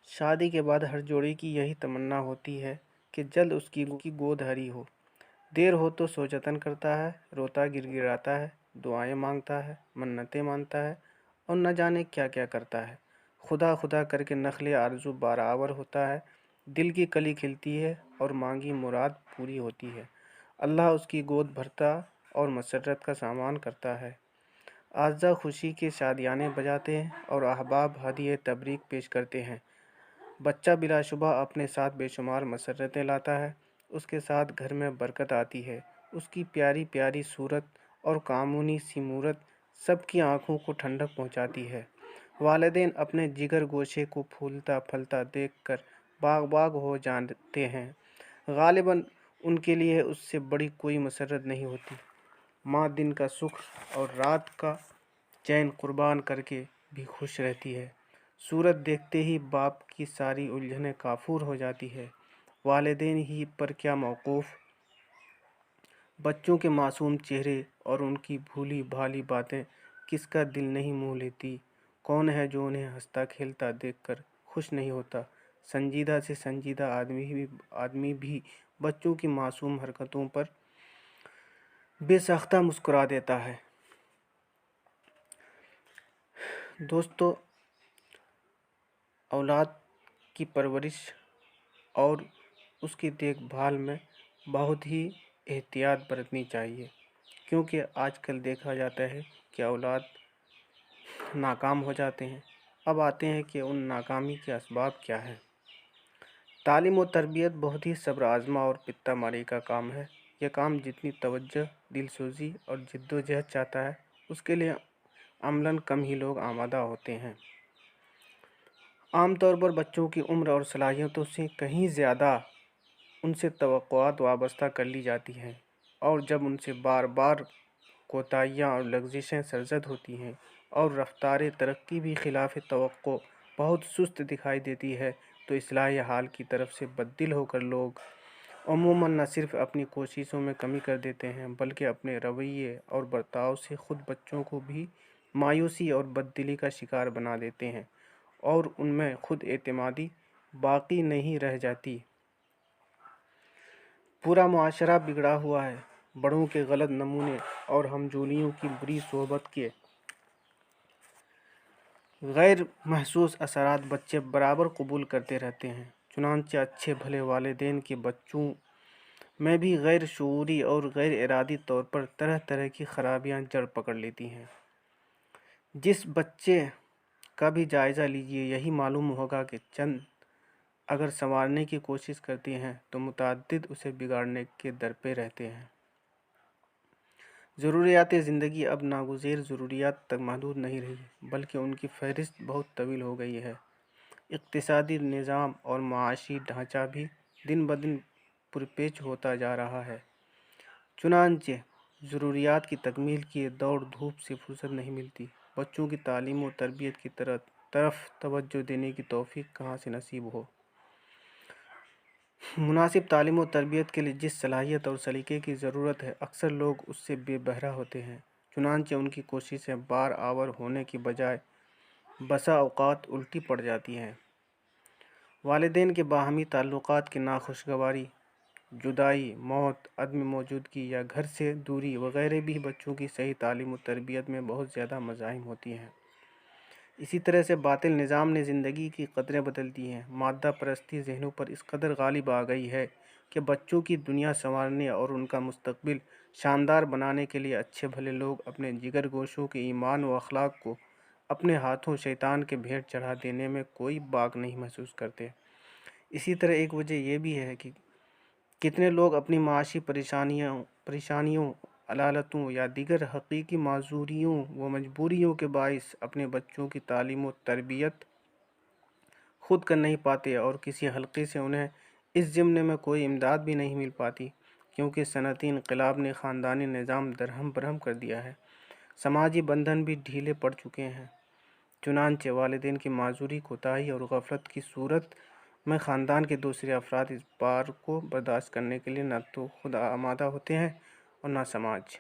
شادی کے بعد ہر جوڑی کی یہی تمنا ہوتی ہے کہ جلد اس کی گود ہری ہو۔ دیر ہو تو سوجتن کرتا ہے، روتا گر گراتا ہے، دعائیں مانگتا ہے، منتیں مانتا ہے اور نہ جانے کیا کیا کرتا ہے۔ خدا خدا کر کے نخل آرزو بارآور ہوتا ہے، دل کی کلی کھلتی ہے اور مانگی مراد پوری ہوتی ہے۔ اللہ اس کی گود بھرتا اور مسرت کا سامان کرتا ہے۔ اعزاء خوشی کے شادیانے بجاتے ہیں اور احباب ہدیہ تبریک پیش کرتے ہیں۔ بچہ بلا شبہ اپنے ساتھ بے شمار مسرتیں لاتا ہے، اس کے ساتھ گھر میں برکت آتی ہے۔ اس کی پیاری پیاری صورت اور کامونی سی مورت سب کی آنکھوں کو ٹھنڈک پہنچاتی ہے۔ والدین اپنے جگر گوشے کو پھولتا پھلتا دیکھ کر باغ باغ ہو جاتے ہیں۔ غالباً ان کے لیے اس سے بڑی کوئی مسرت نہیں ہوتی۔ ماں دن کا سکھ اور رات کا چین قربان کر کے بھی خوش رہتی ہے۔ صورت دیکھتے ہی باپ کی ساری الجھنیں کافور ہو جاتی ہے۔ والدین ہی پر کیا موقوف بچوں کے معصوم چہرے اور ان کی بھولی بھالی باتیں کس کا دل نہیں موہ لیتی۔ کون ہے جو انہیں ہنستا کھیلتا دیکھ کر خوش نہیں ہوتا۔ سنجیدہ سے سنجیدہ آدمی بھی بچوں کی معصوم حرکتوں پر بے ساختہ مسکرا دیتا ہے۔ دوستو، اولاد کی پرورش اور اس کی دیکھ بھال میں بہت ہی احتیاط برتنی چاہیے، کیونکہ آج کل دیکھا جاتا ہے کہ اولاد ناکام ہو جاتے ہیں۔ اب آتے ہیں کہ ان ناکامی کے اسباب کیا ہیں۔ تعلیم و تربیت بہت ہی صبر آزما اور پتہ ماری کا کام ہے۔ یہ کام جتنی توجہ، دل سوزی اور جد و جہد چاہتا ہے، اس کے لیے عملاً کم ہی لوگ آمادہ ہوتے ہیں۔ عام طور پر بچوں کی عمر اور صلاحیتوں سے کہیں زیادہ ان سے توقعات وابستہ کر لی جاتی ہیں، اور جب ان سے بار بار کوتاہیاں اور لغزشیں سرزد ہوتی ہیں اور رفتار ترقی بھی خلاف توقع بہت سست دکھائی دیتی ہے، تو اصلاح حال کی طرف سے بددل ہو کر لوگ عموماً نہ صرف اپنی کوششوں میں کمی کر دیتے ہیں، بلکہ اپنے رویے اور برتاؤ سے خود بچوں کو بھی مایوسی اور بددلی کا شکار بنا دیتے ہیں، اور ان میں خود اعتمادی باقی نہیں رہ جاتی۔ پورا معاشرہ بگڑا ہوا ہے۔ بڑوں کے غلط نمونے اور ہمجولیوں کی بری صحبت کے غیر محسوس اثرات بچے برابر قبول کرتے رہتے ہیں۔ چنانچہ اچھے بھلے والدین کے بچوں میں بھی غیر شعوری اور غیر ارادی طور پر طرح طرح کی خرابیاں جڑ پکڑ لیتی ہیں۔ جس بچے کا بھی جائزہ لیجیے، یہی معلوم ہوگا کہ چند اگر سنوارنے کی کوشش کرتے ہیں تو متعدد اسے بگاڑنے کے در پہ رہتے ہیں۔ ضروریات زندگی اب ناگزیر ضروریات تک محدود نہیں رہی، بلکہ ان کی فہرست بہت طویل ہو گئی ہے۔ اقتصادی نظام اور معاشی ڈھانچہ بھی دن بدن پرپیچ ہوتا جا رہا ہے۔ چنانچہ ضروریات کی تکمیل کی دوڑ دھوپ سے فرصت نہیں ملتی۔ بچوں کی تعلیم و تربیت کی طرف توجہ دینے کی توفیق کہاں سے نصیب ہو۔ مناسب تعلیم و تربیت کے لیے جس صلاحیت اور سلیقے کی ضرورت ہے، اکثر لوگ اس سے بے بہرہ ہوتے ہیں۔ چنانچہ ان کی کوششیں بار آور ہونے کی بجائے بسا اوقات الٹی پڑ جاتی ہیں۔ والدین کے باہمی تعلقات کی ناخوشگواری، جدائی، موت، عدم موجودگی یا گھر سے دوری وغیرہ بھی بچوں کی صحیح تعلیم و تربیت میں بہت زیادہ مزاحم ہوتی ہیں۔ اسی طرح سے باطل نظام نے زندگی کی قدریں بدل دی ہیں۔ مادہ پرستی ذہنوں پر اس قدر غالب آ گئی ہے کہ بچوں کی دنیا سنوارنے اور ان کا مستقبل شاندار بنانے کے لیے اچھے بھلے لوگ اپنے جگر گوشوں کے ایمان و اخلاق کو اپنے ہاتھوں شیطان کے بھیٹ چڑھا دینے میں کوئی باک نہیں محسوس کرتے۔ اسی طرح ایک وجہ یہ بھی ہے کہ کتنے لوگ اپنی معاشی پریشانیوں، علالتوں یا دیگر حقیقی معذوریوں و مجبوریوں کے باعث اپنے بچوں کی تعلیم و تربیت خود کر نہیں پاتے، اور کسی حلقے سے انہیں اس ضمن میں کوئی امداد بھی نہیں مل پاتی، کیونکہ صنعتی انقلاب نے خاندانی نظام درہم برہم کر دیا ہے۔ سماجی بندھن بھی ڈھیلے پڑ چکے ہیں۔ چنانچہ والدین کی معذوری، کوتاہی اور غفلت کی صورت میں خاندان کے دوسرے افراد اس بار کو برداشت کرنے کے لیے نہ تو خود آمادہ ہوتے ہیں اور نہ سماج۔